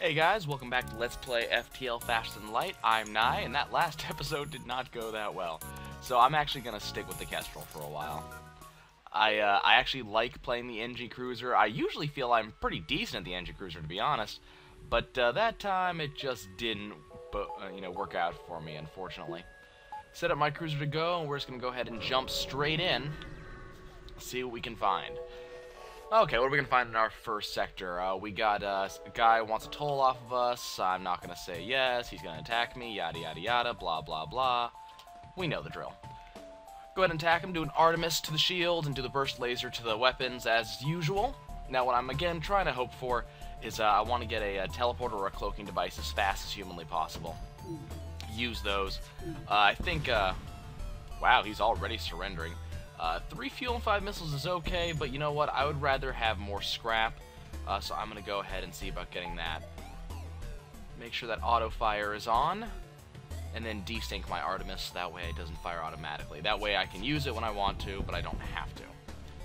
Hey guys, welcome back to Let's Play FTL Faster Than Light. I'm Nye, and that last episode did not go that well. So I'm actually going to stick with the Kestrel for a while. I actually like playing the NG Cruiser. I usually feel I'm pretty decent at the NG Cruiser, to be honest. But that time, it just didn't work out for me, unfortunately. Set up my cruiser to go, and we're just going to go ahead and jump straight in. See what we can find. Okay, what are we going to find in our first sector? We got a guy who wants a toll off of us. I'm not going to say yes. He's going to attack me. Yada, yada, yada. Blah, blah, blah. We know the drill. Go ahead and attack him. Do an Artemis to the shield and do the burst laser to the weapons as usual. Now, what I'm, again, trying to hope for is I want to get a teleporter or a cloaking device as fast as humanly possible. Use those. I think, wow, he's already surrendering. 3 fuel and 5 missiles is okay, but you know what? I would rather have more scrap, so I'm going to go ahead and see about getting that. Make sure that auto fire is on, and then desync my Artemis. That way it doesn't fire automatically. That way I can use it when I want to, but I don't have to.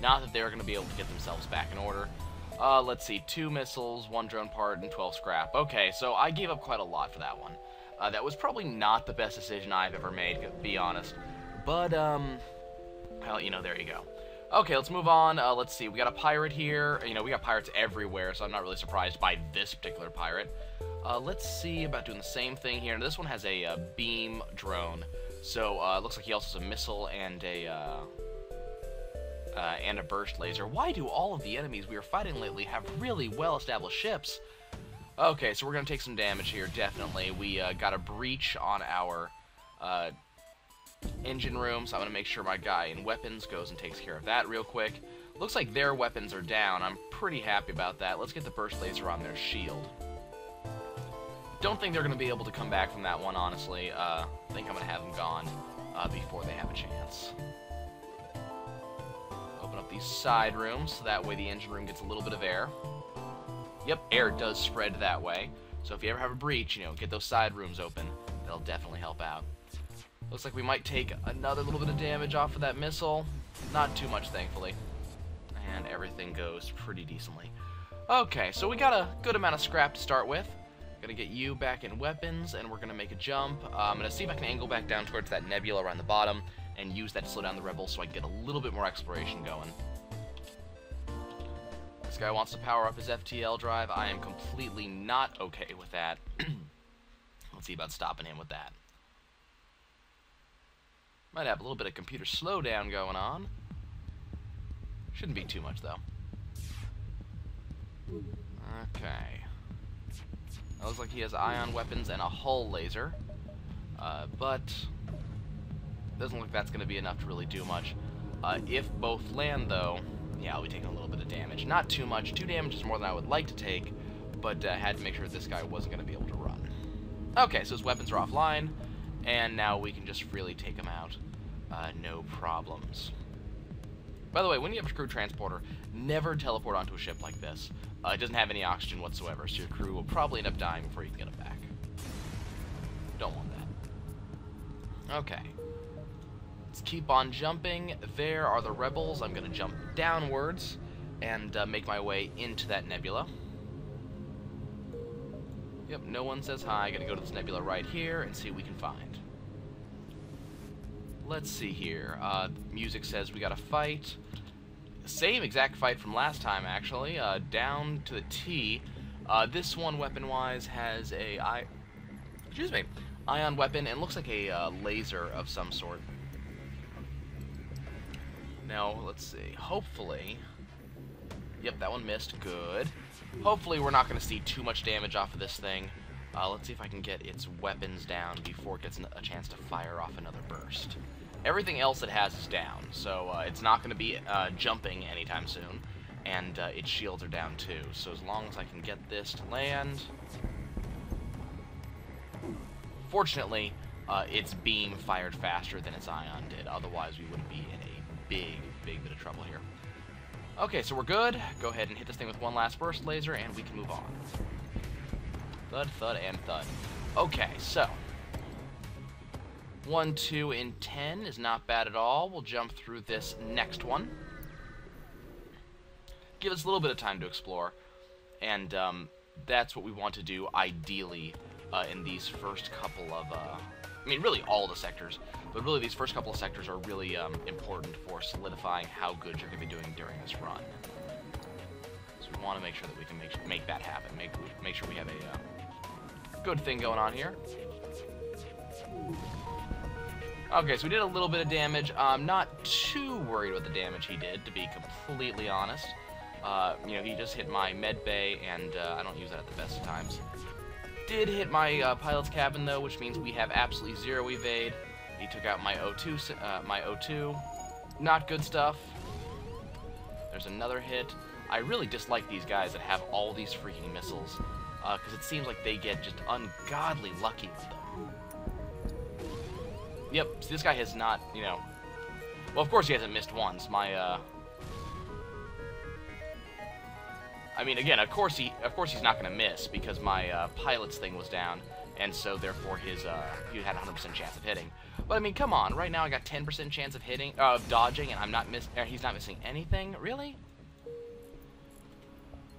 Not that they're going to be able to get themselves back in order. Let's see, 2 missiles, 1 drone part, and 12 scrap. Okay, so I gave up quite a lot for that one. That was probably not the best decision I've ever made, to be honest. But, well, you know, there you go. Okay, let's move on. Let's see. We got a pirate here. You know, we got pirates everywhere, so I'm not really surprised by this particular pirate. Let's see about doing the same thing here. Now, this one has a beam drone, so it looks like he also has a missile and a burst laser. Why do all of the enemies we are fighting lately have really well-established ships? Okay, so we're going to take some damage here, definitely. We got a breach on our engine room, so I'm going to make sure my guy in weapons goes and takes care of that real quick. Looks like their weapons are down. I'm pretty happy about that. Let's get the burst laser on their shield. Don't think they're going to be able to come back from that one, honestly. I think I'm going to have them gone before they have a chance. Open up these side rooms, so that way the engine room gets a little bit of air. Yep, air does spread that way. So if you ever have a breach, you know, get those side rooms open. That'll definitely help out. Looks like we might take another little bit of damage off of that missile. Not too much, thankfully. And everything goes pretty decently. Okay, so we got a good amount of scrap to start with. Gonna get you back in weapons, and we're gonna make a jump. I'm gonna see if I can angle back down towards that nebula around the bottom, and use that to slow down the rebels so I can get a little bit more exploration going. This guy wants to power up his FTL drive. I am completely not okay with that. Let's see about stopping him with that. Might have a little bit of computer slowdown going on. Shouldn't be too much, though. Okay. It looks like he has ion weapons and a hull laser. But doesn't look like that's going to be enough to really do much. If both land, though, yeah, I'll be taking a little bit of damage. Not too much. 2 damage is more than I would like to take, but had to make sure this guy wasn't going to be able to run. Okay, so his weapons are offline, and now we can just freely take him out. No problems. By the way, when you have a crew transporter, never teleport onto a ship like this. It doesn't have any oxygen whatsoever, so your crew will probably end up dying before you can get them back. Don't want that. Okay. Let's keep on jumping. There are the rebels. I'm going to jump downwards and make my way into that nebula. Yep, no one says hi. Gotta go to this nebula right here and see what we can find. Let's see here. Music says we got a fight. Same exact fight from last time, actually. Down to the T. This one, weapon-wise, has a ion weapon, and looks like a laser of some sort. Now, let's see. Hopefully... Yep, that one missed. Good. Hopefully we're not going to see too much damage off of this thing. Let's see if I can get its weapons down before it gets a chance to fire off another burst. Everything else it has is down, so it's not going to be jumping anytime soon. And its shields are down too, so as long as I can get this to land... Fortunately, its beam fired faster than its ion did, otherwise we would be in a big bit of trouble here. Okay, so we're good. Go ahead and hit this thing with one last burst laser, and we can move on. Thud, thud, and thud. Okay, so 1, 2, and 10 is not bad at all. We'll jump through this next one. Give us a little bit of time to explore. And that's what we want to do ideally in these first couple of, I mean, really all the sectors, but really these first couple of sectors are really important for solidifying how good you're going to be doing during this run. So we want to make sure that we can make that happen, make sure we have a good thing going on here. Okay, so we did a little bit of damage. I'm not too worried about the damage he did, to be completely honest. You know, he just hit my med bay, and I don't use that at the best of times. Did hit my pilot's cabin, though, which means we have absolutely zero evade. He took out my O2. Not good stuff. There's another hit. I really dislike these guys that have all these freaking missiles, because it seems like they get just ungodly lucky with them. Yep, so this guy has not, you know... Well, of course he hasn't missed once. I mean, again, of course he's not going to miss, because my pilot's thing was down, and so therefore he had a 100% chance of hitting. But I mean, come on, right now I got 10% chance of dodging, and he's not missing anything, really?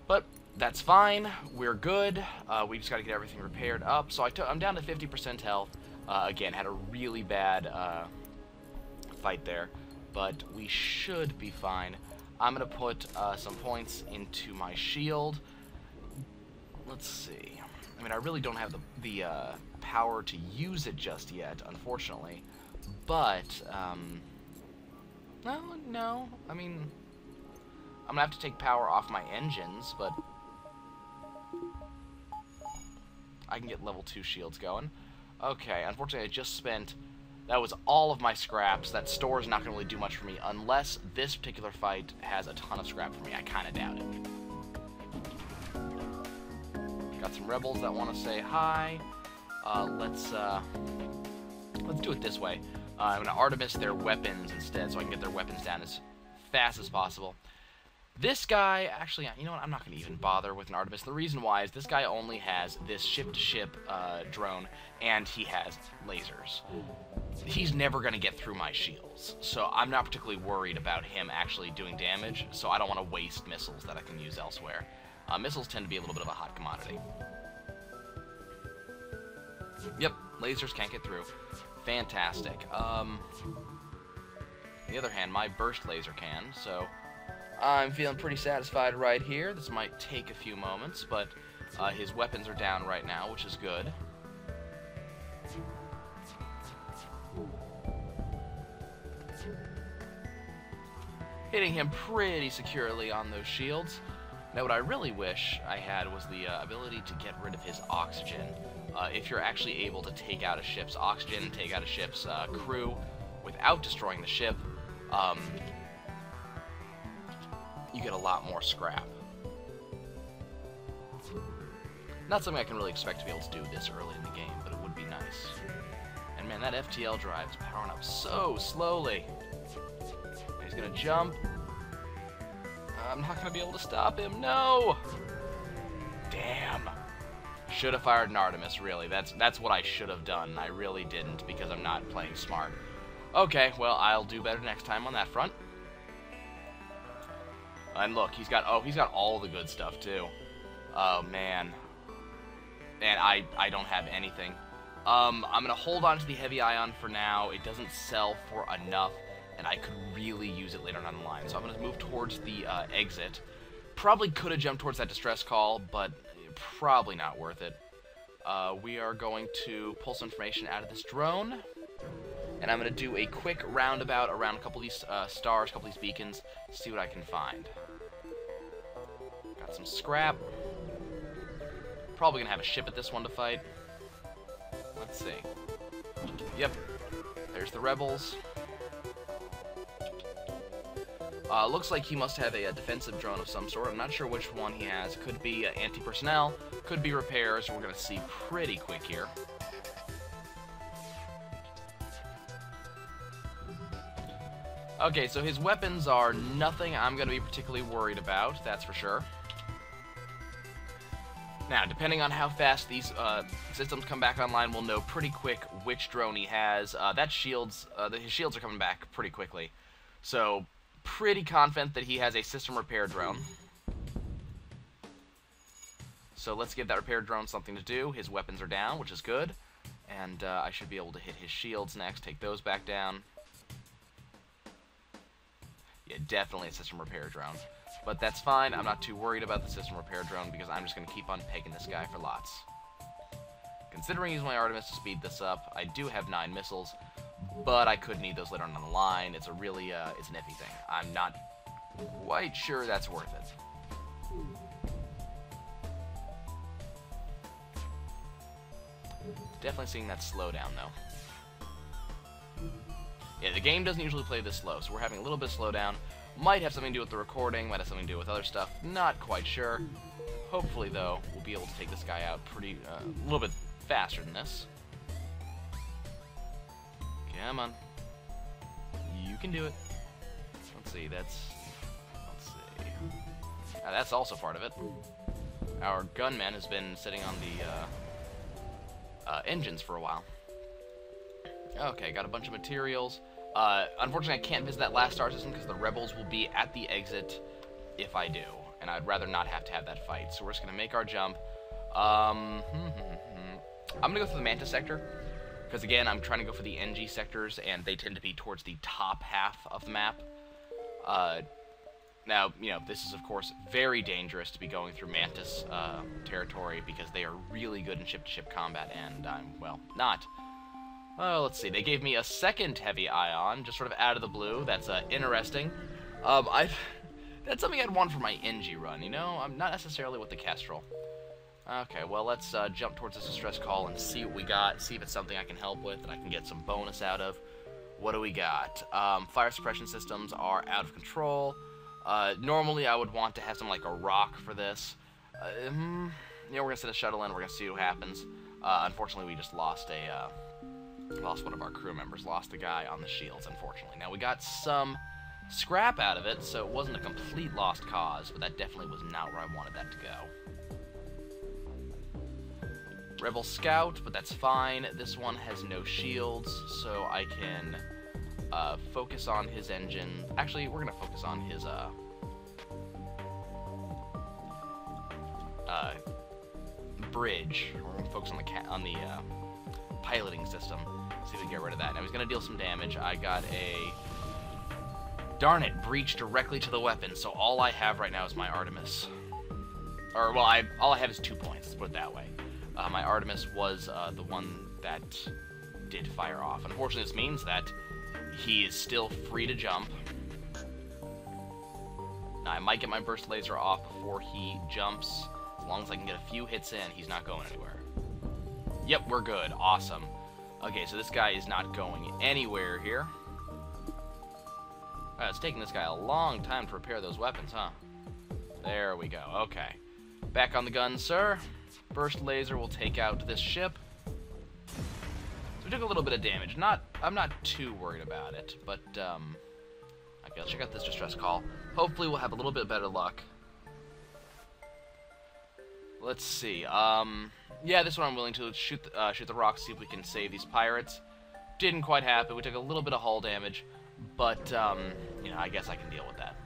But that's fine. We're good. We just got to get everything repaired up. So I'm down to 50% health. Again, had a really bad fight there, but we should be fine. I'm going to put some points into my shield. Let's see. I mean, I really don't have the power to use it just yet, unfortunately. But, well, no. I mean, I'm going to have to take power off my engines, but I can get level 2 shields going. Okay, unfortunately I just spent... That was all of my scraps. That store is not going to really do much for me unless this particular fight has a ton of scrap for me. I kind of doubt it. Got some rebels that want to say hi. Let's do it this way. I'm going to Artemis their weapons instead so I can get their weapons down as fast as possible. This guy, actually, you know what, I'm not going to even bother with an Artemis. The reason why is this guy only has this ship-to-ship drone, and he has lasers. He's never going to get through my shields, so I'm not particularly worried about him actually doing damage, so I don't want to waste missiles that I can use elsewhere. Missiles tend to be a little bit of a hot commodity. Yep, lasers can't get through. Fantastic. On the other hand, my burst laser can, so... I'm feeling pretty satisfied right here. This might take a few moments, but his weapons are down right now, which is good. Hitting him pretty securely on those shields. Now, what I really wish I had was the ability to get rid of his oxygen. If you're actually able to take out a ship's oxygen, take out a ship's crew without destroying the ship, you get a lot more scrap. Not something I can really expect to be able to do this early in the game, but it would be nice. And man, that FTL drive is powering up so slowly. He's gonna jump. I'm not gonna be able to stop him. No! Damn. Should have fired an Artemis, really. That's what I should have done. I really didn't because I'm not playing smart. Okay, well, I'll do better next time on that front. And look, he's got all the good stuff too. Oh man. And I don't have anything. I'm gonna hold on to the heavy ion for now. It doesn't sell for enough, and I could really use it later on in the line. So I'm gonna move towards the exit. Probably could have jumped towards that distress call, but probably not worth it. We are going to pull some information out of this drone. And I'm going to do a quick roundabout around a couple of these stars, a couple of these beacons, see what I can find. Got some scrap. Probably going to have a ship at this one to fight. Let's see. Yep. There's the rebels. Looks like he must have a defensive drone of some sort. I'm not sure which one he has. Could be anti-personnel, could be repairs. We're going to see pretty quick here. Okay, so his weapons are nothing I'm going to be particularly worried about, that's for sure. Now, depending on how fast these systems come back online, we'll know pretty quick which drone he has. His shields are coming back pretty quickly. So, pretty confident that he has a system repair drone. So let's give that repair drone something to do. His weapons are down, which is good. And I should be able to hit his shields next, take those back down. Yeah, definitely a system repair drone. But that's fine. I'm not too worried about the system repair drone because I'm just going to keep on pegging this guy for lots. Considering using my Artemis to speed this up, I do have 9 missiles, but I could need those later on the line. It's a really, it's an iffy thing. I'm not quite sure that's worth it. Definitely seeing that slowdown, though. Yeah, the game doesn't usually play this slow, so we're having a little bit of slowdown. Might have something to do with the recording, might have something to do with other stuff. Not quite sure. Hopefully, though, we'll be able to take this guy out pretty, a little bit faster than this. Come on. You can do it. Let's see, let's see. Now, that's also part of it. Our gunman has been sitting on the engines for a while. Okay, got a bunch of materials. Unfortunately, I can't visit that last star system because the rebels will be at the exit if I do, and I'd rather not have to have that fight. So we're just gonna make our jump. I'm gonna go through the Mantis sector because again, I'm trying to go for the NG sectors, and they tend to be towards the top half of the map. Now, you know, this is of course very dangerous to be going through Mantis territory because they are really good in ship-to-ship combat, and I'm, well, not. Oh, let's see. They gave me a second heavy ion, just sort of out of the blue. That's interesting. That's something I'd want for my NG run, you know? I'm not necessarily with the Kestrel. Okay, well, let's jump towards this distress call and see what we got, see if it's something I can help with and I can get some bonus out of. What do we got? Fire suppression systems are out of control. Normally, I would want to have something like a rock for this. You know, we're going to send a shuttle in, we're going to see what happens. Unfortunately, we just lost one of our crew members, lost a guy on the shields, unfortunately. Now, we got some scrap out of it, so it wasn't a complete lost cause, but that definitely was not where I wanted that to go. Rebel Scout, but that's fine. This one has no shields, so I can focus on his engine. Actually, we're going to focus on his bridge. We're going to focus on the piloting system. See if we can get rid of that. Now he's going to deal some damage. I got a... Darn it, breach directly to the weapon, so all I have right now is my Artemis. Or, well, all I have is 2 points, let's put it that way. My Artemis was the one that did fire off. Unfortunately, this means that he is still free to jump. Now, I might get my burst laser off before he jumps. As long as I can get a few hits in, he's not going anywhere. Yep, we're good. Awesome. Okay, so this guy is not going anywhere here. It's taking this guy a long time to repair those weapons, huh? There we go. Okay. Back on the gun, sir. Burst laser will take out this ship. So we took a little bit of damage. I'm not too worried about it, but okay, let's check out this distress call. Hopefully we'll have a little bit better luck. Let's see. Yeah, this one I'm willing to shoot the rock, see if we can save these pirates. Didn't quite happen. We took a little bit of hull damage, but you know, I guess I can deal with that.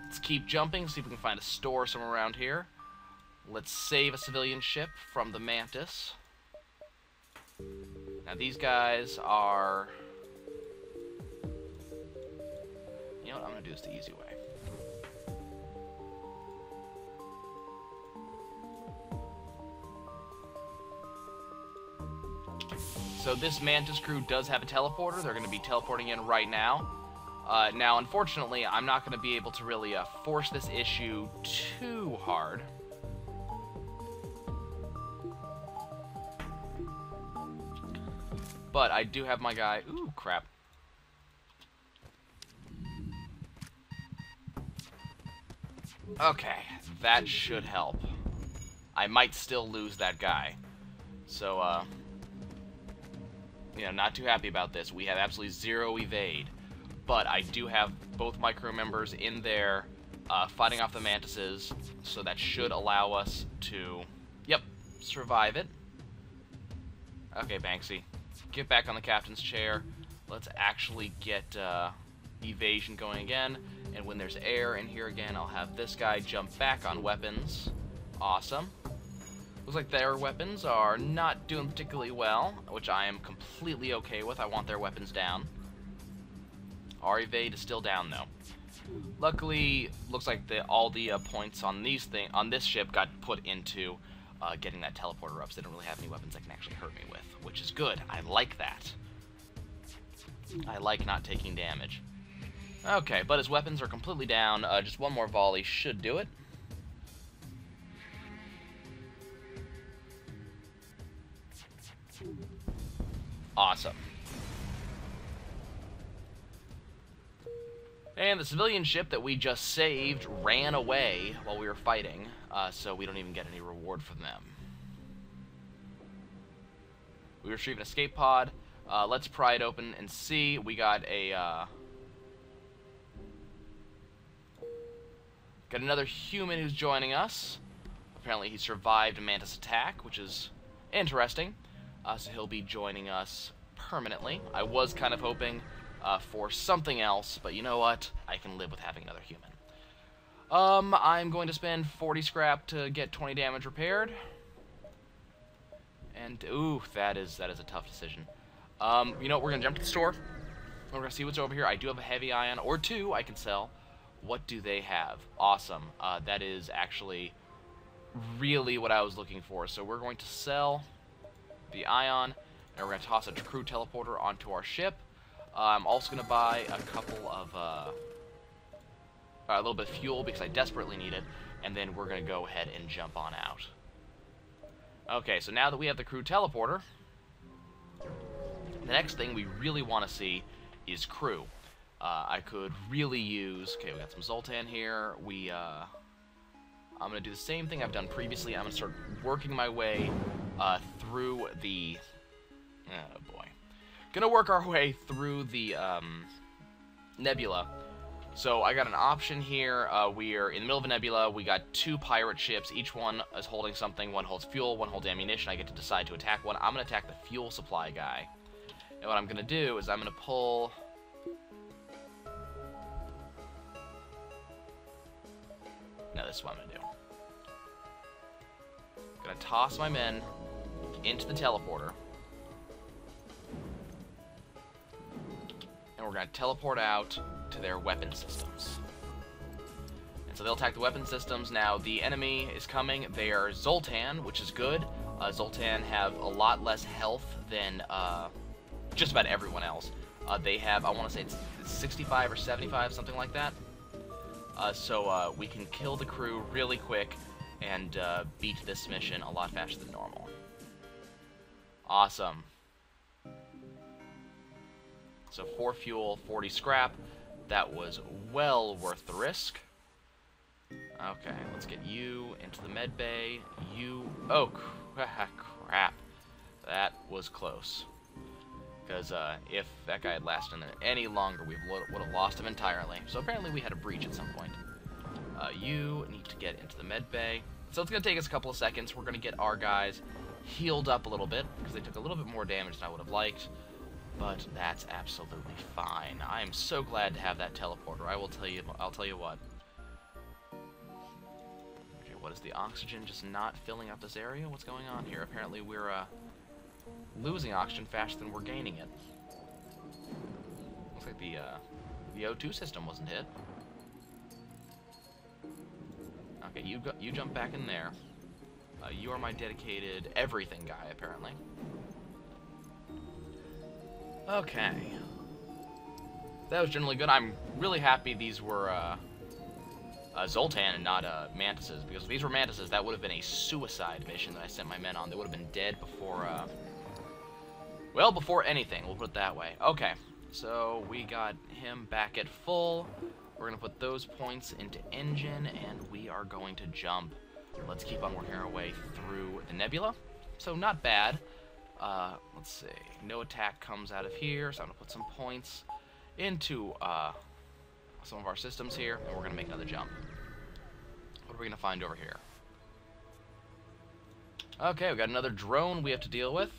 Let's keep jumping, see if we can find a store somewhere around here. Let's save a civilian ship from the Mantis. Now these guys are... You know what, I'm going to do this the easy way. So this Mantis crew does have a teleporter. They're going to be teleporting in right now. Now, unfortunately, I'm not going to be able to really force this issue too hard. But I do have my guy... Ooh, crap. Okay, that should help. I might still lose that guy. So, you know, not too happy about this. We have absolutely 0 evade. But I do have both my crew members in there fighting off the Mantises, so that should allow us to, yep, survive it. Okay, Banksy, get back on the captain's chair. Let's actually get evasion going again, and when there's air in here again, I'll have this guy jump back on weapons. Awesome. Looks like their weapons are not doing particularly well, which I am completely okay with. I want their weapons down. Our evade is still down, though. Luckily, looks like all the points on this ship got put into getting that teleporter up, so they don't really have any weapons that can actually hurt me with, which is good. I like that. I like not taking damage. Okay, but his weapons are completely down. Just one more volley should do it. Awesome. And the civilian ship that we just saved ran away while we were fighting, so we don't even get any reward from them. We retrieve an escape pod. Let's pry it open and see. We got another human who's joining us. Apparently he survived a mantis attack, which is interesting. So he'll be joining us permanently. I was kind of hoping for something else, but you know what? I can live with having another human. I'm going to spend 40 scrap to get 20 damage repaired. And, ooh, that is a tough decision. You know what? We're going to jump to the store. We're going to see what's over here. I do have a heavy ion, or two I can sell. What do they have? Awesome. That is actually really what I was looking for. So we're going to sell the ion, and we're going to toss a crew teleporter onto our ship. I'm also going to buy a couple of, a little bit of fuel because I desperately need it, and then we're going to go ahead and jump on out. Okay, so now that we have the crew teleporter, the next thing we really want to see is crew. I could really use, okay, we got some Zoltan here. I'm going to do the same thing I've done previously. I'm going to start working my way through the, oh boy. Gonna work our way through the nebula. So I got an option here. We are in the middle of a nebula. We got two pirate ships. Each one is holding something. One holds fuel, one holds ammunition. I get to decide to attack one. I'm gonna attack the fuel supply guy. And what I'm gonna do is I'm gonna pull... No, this is what I'm gonna do. Gonna toss my men into the teleporter. And we're going to teleport out to their weapon systems. And so they'll attack the weapon systems. Now, the enemy is coming. They are Zoltan, which is good. Zoltan have a lot less health than just about everyone else. They have, I want to say it's 65 or 75, something like that. So we can kill the crew really quick and beat this mission a lot faster than normal. Awesome. So 4 fuel, 40 scrap. That was well worth the risk. Okay, let's get you into the med bay. You... Oh, crap. That was close. Because if that guy had lasted any longer, we would have lost him entirely. So apparently we had a breach at some point. You need to get into the med bay. So it's going to take us a couple of seconds. We're going to get our guys healed up a little bit, because they took a little bit more damage than I would have liked. But that's absolutely fine. I am so glad to have that teleporter. I'll tell you what. Okay, what is the oxygen just not filling up this area? What's going on here? Apparently we're losing oxygen faster than we're gaining it. Looks like the O2 system wasn't hit. Okay, you jump back in there. You are my dedicated everything guy, apparently. Okay. That was generally good. I'm really happy these were Zoltan and not Mantises, because if these were Mantises, that would have been a suicide mission that I sent my men on. They would have been dead before, well, before anything, we'll put it that way. Okay, so we got him back at full. We're going to put those points into engine, and we are going to jump. Let's keep on working our way through the nebula. So, not bad. Let's see. No attack comes out of here, so I'm going to put some points into some of our systems here, and we're going to make another jump. What are we going to find over here? Okay, we got another drone we have to deal with.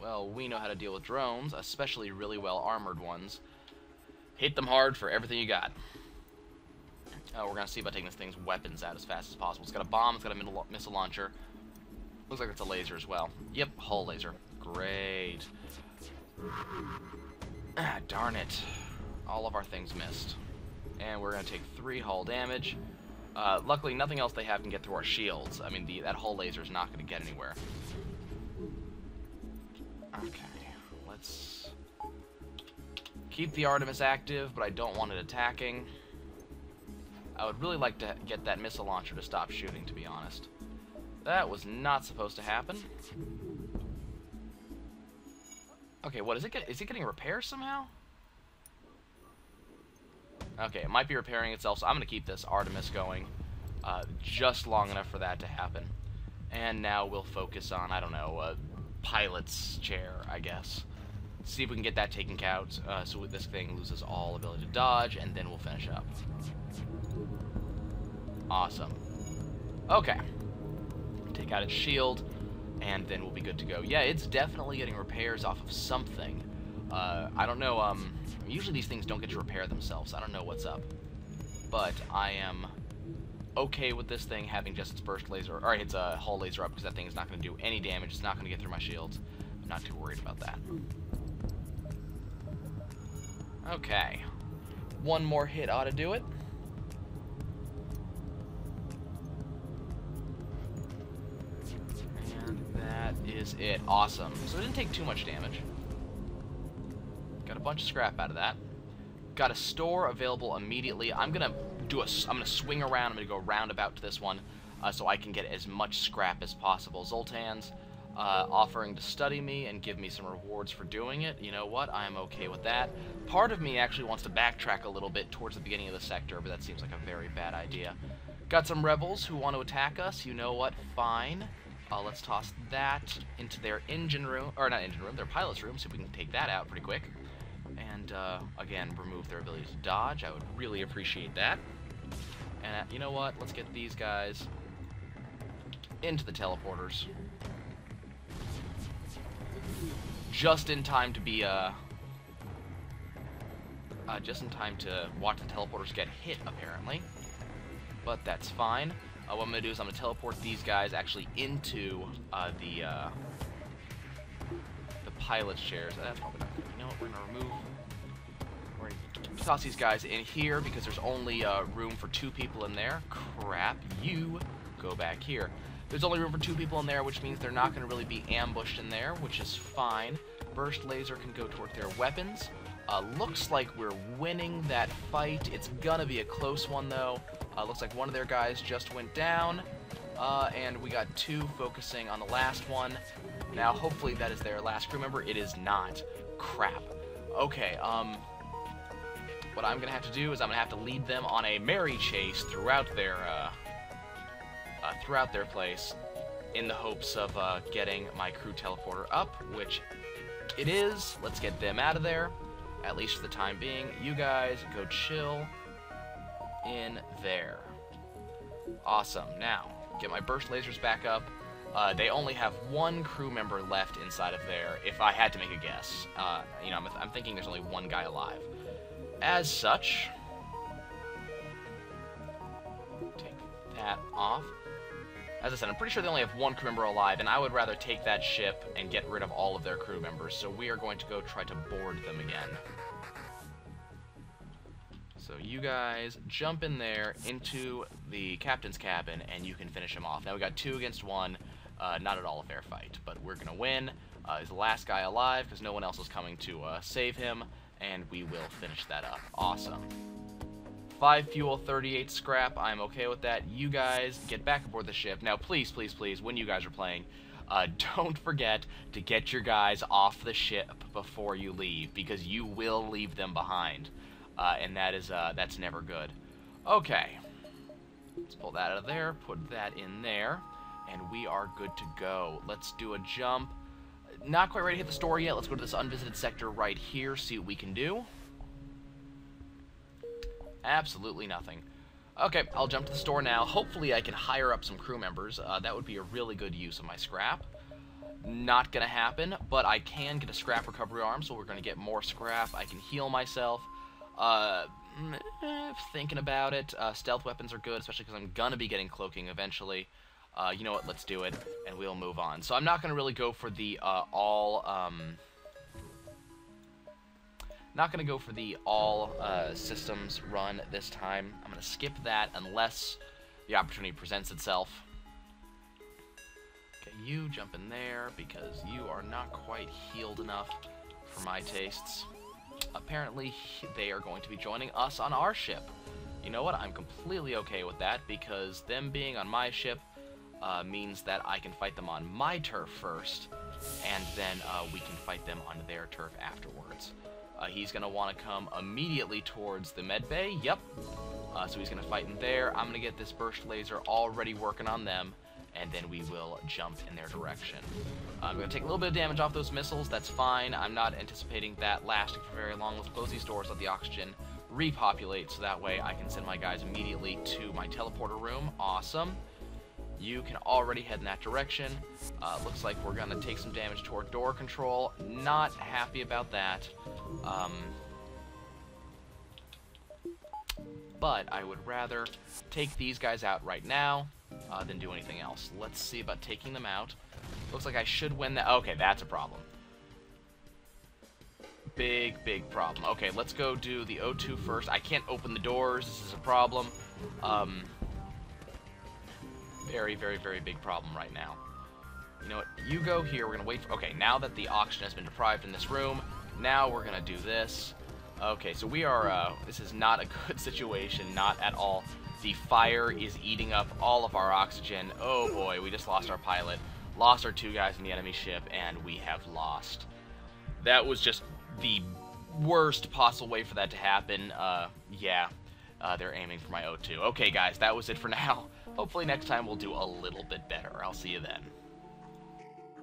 Well, we know how to deal with drones, especially really well-armored ones. Hit them hard for everything you got. We're going to see about taking this thing's weapons out as fast as possible. It's got a bomb, it's got a missile launcher. Looks like it's a laser as well. Yep, hull laser. Great. Ah, darn it. All of our things missed. And we're going to take 3 hull damage. Luckily, nothing else they have can get through our shields. I mean, that hull laser is not going to get anywhere. Okay, let's keep the Artemis active, but I don't want it attacking. I would really like to get that missile launcher to stop shooting, to be honest. That was not supposed to happen. Okay, what is it? Is it getting repairs somehow? Okay, it might be repairing itself, so I'm going to keep this Artemis going just long enough for that to happen. And now we'll focus on, I don't know, a pilot's chair, I guess. See if we can get that taken out so this thing loses all ability to dodge, and then we'll finish up. Awesome. Okay. Take out its shield, and then we'll be good to go. Yeah, it's definitely getting repairs off of something. I don't know, usually these things don't get to repair themselves. I don't know what's up. But I am okay with this thing having just its burst laser, or its hull laser up, because that thing is not going to do any damage. It's not going to get through my shields. I'm not too worried about that. Okay. One more hit ought to do it. And that is it. Awesome. So it didn't take too much damage. Got a bunch of scrap out of that. Got a store available immediately. I'm gonna swing around. I'm gonna go roundabout to this one, so I can get as much scrap as possible. Zoltan's offering to study me and give me some rewards for doing it. You know what? I'm okay with that. Part of me actually wants to backtrack a little bit towards the beginning of the sector, but that seems like a very bad idea. Got some rebels who want to attack us. You know what? Fine. Let's toss that into their engine room, or not engine room, their pilot's room, so we can take that out pretty quick. And, again, remove their ability to dodge. I would really appreciate that. And, you know what? Let's get these guys into the teleporters. Just in time to be, just in time to watch the teleporters get hit, apparently. But that's fine. What I'm going to do is I'm going to teleport these guys actually into, the pilot's chairs. That's probably not good. You know what? We're going to toss these guys in here because there's only room for 2 people in there. Crap, you go back here. There's only room for 2 people in there, which means they're not going to really be ambushed in there, which is fine. Burst laser can go toward their weapons. Looks like we're winning that fight. It's going to be a close one, though. Looks like one of their guys just went down, and we got 2 focusing on the last one. Now, hopefully that is their last crew member. It is not. Crap. Okay, what I'm going to have to do is I'm going to have to lead them on a merry chase throughout their place in the hopes of getting my crew teleporter up, which it is. Let's get them out of there, at least for the time being. You guys go chill in there. Awesome. Now, get my burst lasers back up. They only have 1 crew member left inside of there, if I had to make a guess. You know, I'm thinking there's only 1 guy alive. As such, take that off. As I said, I'm pretty sure they only have 1 crew member alive, and I would rather take that ship and get rid of all of their crew members, so we are going to go try to board them again. So you guys jump in there into the captain's cabin, and you can finish him off. Now we got 2 against 1, not at all a fair fight, but we're going to win. He's the last guy alive, because no one else is coming to save him, and we will finish that up. Awesome. 5 fuel, 38 scrap. I'm okay with that. You guys get back aboard the ship. Now, please, please, please, when you guys are playing, don't forget to get your guys off the ship before you leave, because you will leave them behind. And that is, that's never good. Okay. Let's pull that out of there, put that in there, and we are good to go. Let's do a jump. Not quite ready to hit the store yet. Let's go to this unvisited sector right here, see what we can do. Absolutely nothing. Okay, I'll jump to the store now. Hopefully I can hire up some crew members. That would be a really good use of my scrap. Not gonna happen, but I can get a scrap recovery arm, so we're gonna get more scrap. I can heal myself. Thinking about it, stealth weapons are good, especially because I'm gonna be getting cloaking eventually. You know what, let's do it, and we'll move on. So I'm not going to really go for the not going to go for the all systems run this time. I'm going to skip that unless the opportunity presents itself. Okay, you jump in there because you are not quite healed enough for my tastes. Apparently, they are going to be joining us on our ship. You know what? I'm completely okay with that because them being on my ship means that I can fight them on my turf first, and then we can fight them on their turf afterwards. He's going to want to come immediately towards the med bay. Yep. So he's going to fight in there. I'm going to get this burst laser already working on them, and then we will jump in their direction. I'm going to take a little bit of damage off those missiles. That's fine. I'm not anticipating that lasting for very long. Let's close these doors, let the oxygen repopulate, so that way I can send my guys immediately to my teleporter room. Awesome. You can already head in that direction. Looks like we're going to take some damage toward door control. Not happy about that. But I would rather take these guys out right now than do anything else. Let's see about taking them out. Looks like I should win that. Okay, that's a problem. Big problem. Okay, let's go do the O2 first. I can't open the doors. This is a problem. Very big problem right now. You know what? You go here. We're going to wait for... Okay, now that the oxygen has been deprived in this room, now we're going to do this. Okay, so we are... this is not a good situation. Not at all. The fire is eating up all of our oxygen. Oh boy, we just lost our pilot. Lost our 2 guys in the enemy ship, and we have lost. That was just the worst possible way for that to happen. Yeah. They're aiming for my O2. Okay, guys, that was it for now. Hopefully next time we'll do a little bit better. I'll see you then.